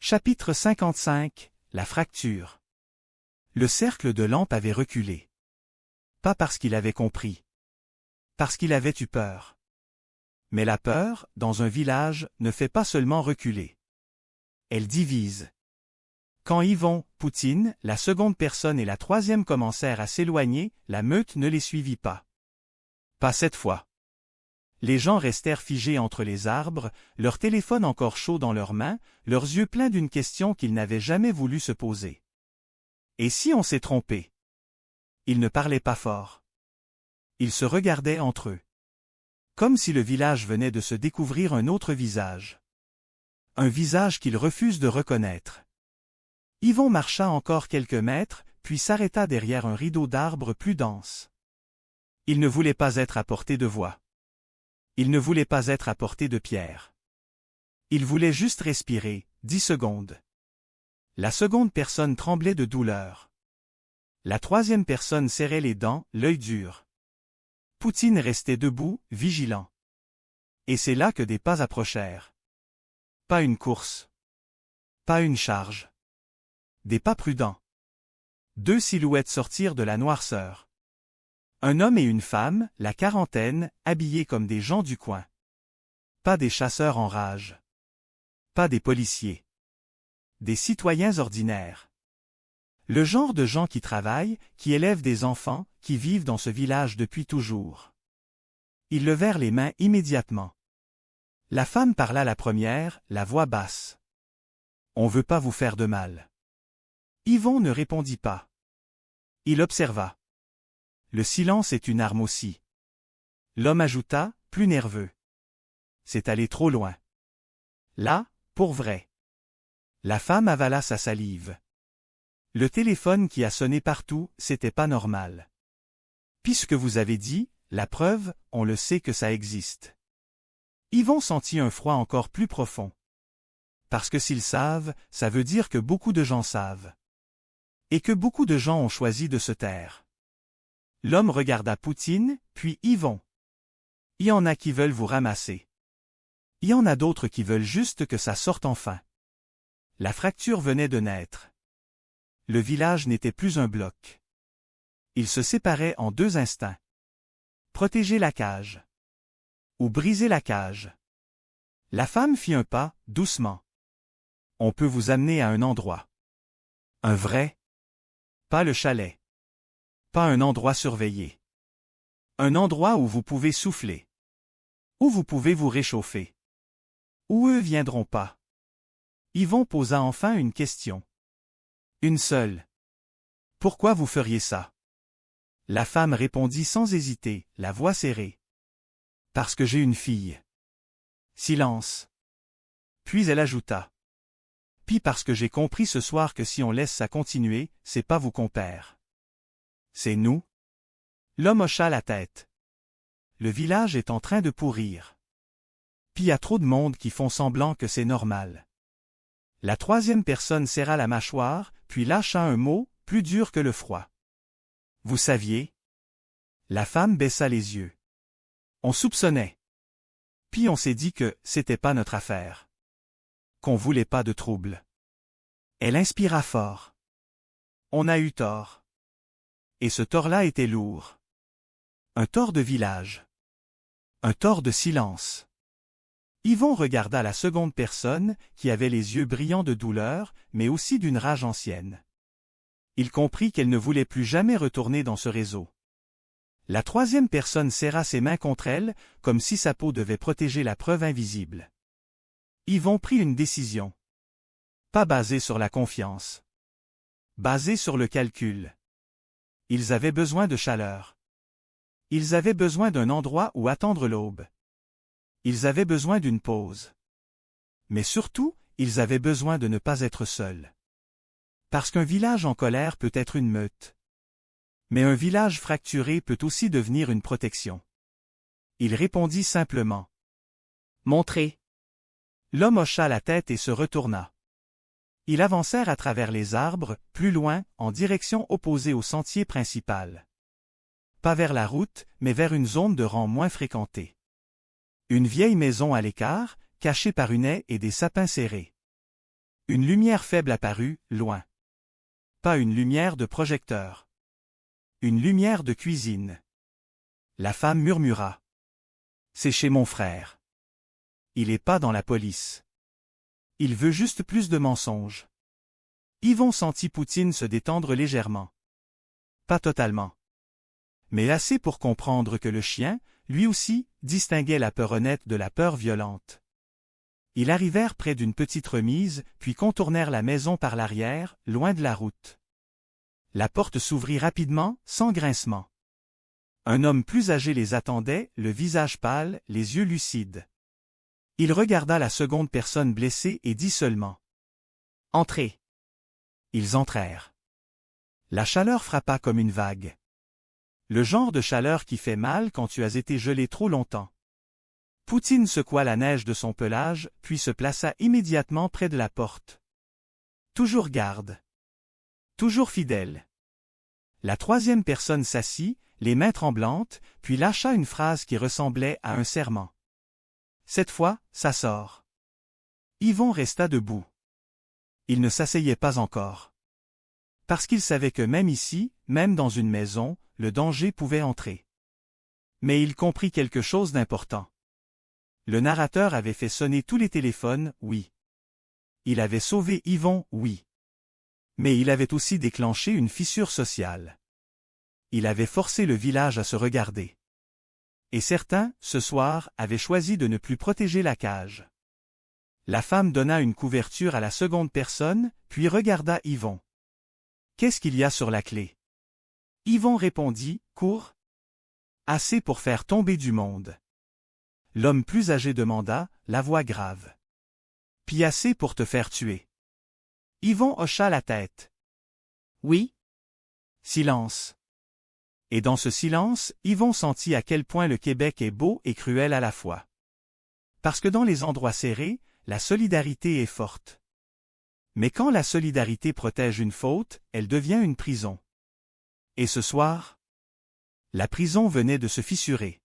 Chapitre 55 La fracture. Le cercle de lampe avait reculé. Pas parce qu'il avait compris. Parce qu'il avait eu peur. Mais la peur, dans un village, ne fait pas seulement reculer. Elle divise. Quand Yvon, Poutine, la seconde personne et la troisième commencèrent à s'éloigner, la meute ne les suivit pas. Pas cette fois. Les gens restèrent figés entre les arbres, leur téléphone encore chaud dans leurs mains, leurs yeux pleins d'une question qu'ils n'avaient jamais voulu se poser. Et si on s'est trompé? Ils ne parlaient pas fort. Ils se regardaient entre eux. Comme si le village venait de se découvrir un autre visage. Un visage qu'ils refusent de reconnaître. Yvon marcha encore quelques mètres, puis s'arrêta derrière un rideau d'arbres plus dense. Il ne voulait pas être à portée de voix. Il ne voulait pas être à portée de pierre. Il voulait juste respirer, 10 secondes. La seconde personne tremblait de douleur. La troisième personne serrait les dents, l'œil dur. Poutine restait debout, vigilant. Et c'est là que des pas approchèrent. Pas une course. Pas une charge. Des pas prudents. Deux silhouettes sortirent de la noirceur. Un homme et une femme, la quarantaine, habillés comme des gens du coin. Pas des chasseurs en rage. Pas des policiers. Des citoyens ordinaires. Le genre de gens qui travaillent, qui élèvent des enfants, qui vivent dans ce village depuis toujours. Ils levèrent les mains immédiatement. La femme parla la première, la voix basse. « On veut pas vous faire de mal. » Yvon ne répondit pas. Il observa. Le silence est une arme aussi. L'homme ajouta, plus nerveux. C'est allé trop loin. Là, pour vrai. La femme avala sa salive. Le téléphone qui a sonné partout, c'était pas normal. Puisque vous avez dit, la preuve, on le sait que ça existe. Yvon sentit un froid encore plus profond. Parce que s'ils savent, ça veut dire que beaucoup de gens savent. Et que beaucoup de gens ont choisi de se taire. L'homme regarda Poutine, puis Yvon. Il y en a qui veulent vous ramasser. Il y en a d'autres qui veulent juste que ça sorte enfin. La fracture venait de naître. Le village n'était plus un bloc. Il se séparait en deux instincts. Protéger la cage. Ou briser la cage. La femme fit un pas, doucement. On peut vous amener à un endroit. Un vrai. Pas le chalet. Pas un endroit surveillé. Un endroit où vous pouvez souffler. Où vous pouvez vous réchauffer. Où eux viendront pas. Yvon posa enfin une question. Une seule. Pourquoi vous feriez ça? La femme répondit sans hésiter, la voix serrée. Parce que j'ai une fille. Silence. Puis elle ajouta. Puis parce que j'ai compris ce soir que si on laisse ça continuer, c'est pas vous qu'on perd. C'est nous? L'homme hocha la tête. Le village est en train de pourrir. Puis y a trop de monde qui font semblant que c'est normal. La troisième personne serra la mâchoire, puis lâcha un mot, plus dur que le froid. Vous saviez? La femme baissa les yeux. On soupçonnait. Puis on s'est dit que c'était pas notre affaire. Qu'on voulait pas de trouble. Elle inspira fort. On a eu tort. Et ce tort-là était lourd. Un tort de village. Un tort de silence. Yvon regarda la seconde personne, qui avait les yeux brillants de douleur, mais aussi d'une rage ancienne. Il comprit qu'elle ne voulait plus jamais retourner dans ce réseau. La troisième personne serra ses mains contre elle, comme si sa peau devait protéger la preuve invisible. Yvon prit une décision. Pas basée sur la confiance. Basée sur le calcul. Ils avaient besoin de chaleur. Ils avaient besoin d'un endroit où attendre l'aube. Ils avaient besoin d'une pause. Mais surtout, ils avaient besoin de ne pas être seuls. Parce qu'un village en colère peut être une meute. Mais un village fracturé peut aussi devenir une protection. Il répondit simplement. Montrez. L'homme hocha la tête et se retourna. Ils avancèrent à travers les arbres, plus loin, en direction opposée au sentier principal. Pas vers la route, mais vers une zone de rang moins fréquentée. Une vieille maison à l'écart, cachée par une haie et des sapins serrés. Une lumière faible apparut, loin. Pas une lumière de projecteur. Une lumière de cuisine. La femme murmura. C'est chez mon frère. Il est pas dans la police. Il veut juste plus de mensonges. Yvon sentit Poutine se détendre légèrement. Pas totalement. Mais assez pour comprendre que le chien, lui aussi, distinguait la peur honnête de la peur violente. Ils arrivèrent près d'une petite remise, puis contournèrent la maison par l'arrière, loin de la route. La porte s'ouvrit rapidement, sans grincement. Un homme plus âgé les attendait, le visage pâle, les yeux lucides. Il regarda la seconde personne blessée et dit seulement « Entrez ». Ils entrèrent. La chaleur frappa comme une vague. Le genre de chaleur qui fait mal quand tu as été gelé trop longtemps. Poutine secoua la neige de son pelage, puis se plaça immédiatement près de la porte. Toujours garde. Toujours fidèle. La troisième personne s'assit, les mains tremblantes, puis lâcha une phrase qui ressemblait à un serment. Cette fois, ça sort. Yvon resta debout. Il ne s'asseyait pas encore. Parce qu'il savait que même ici, même dans une maison, le danger pouvait entrer. Mais il comprit quelque chose d'important. Le narrateur avait fait sonner tous les téléphones, oui. Il avait sauvé Yvon, oui. Mais il avait aussi déclenché une fissure sociale. Il avait forcé le village à se regarder. Et certains, ce soir, avaient choisi de ne plus protéger la cage. La femme donna une couverture à la seconde personne, puis regarda Yvon. « Qu'est-ce qu'il y a sur la clé » Yvon répondit, « Cours. » « Assez pour faire tomber du monde. » L'homme plus âgé demanda, la voix grave. « Puis assez pour te faire tuer. » Yvon hocha la tête. « Oui. » Silence. Et dans ce silence, Yvon sentit à quel point le Québec est beau et cruel à la fois. Parce que dans les endroits serrés, la solidarité est forte. Mais quand la solidarité protège une faute, elle devient une prison. Et ce soir, la prison venait de se fissurer.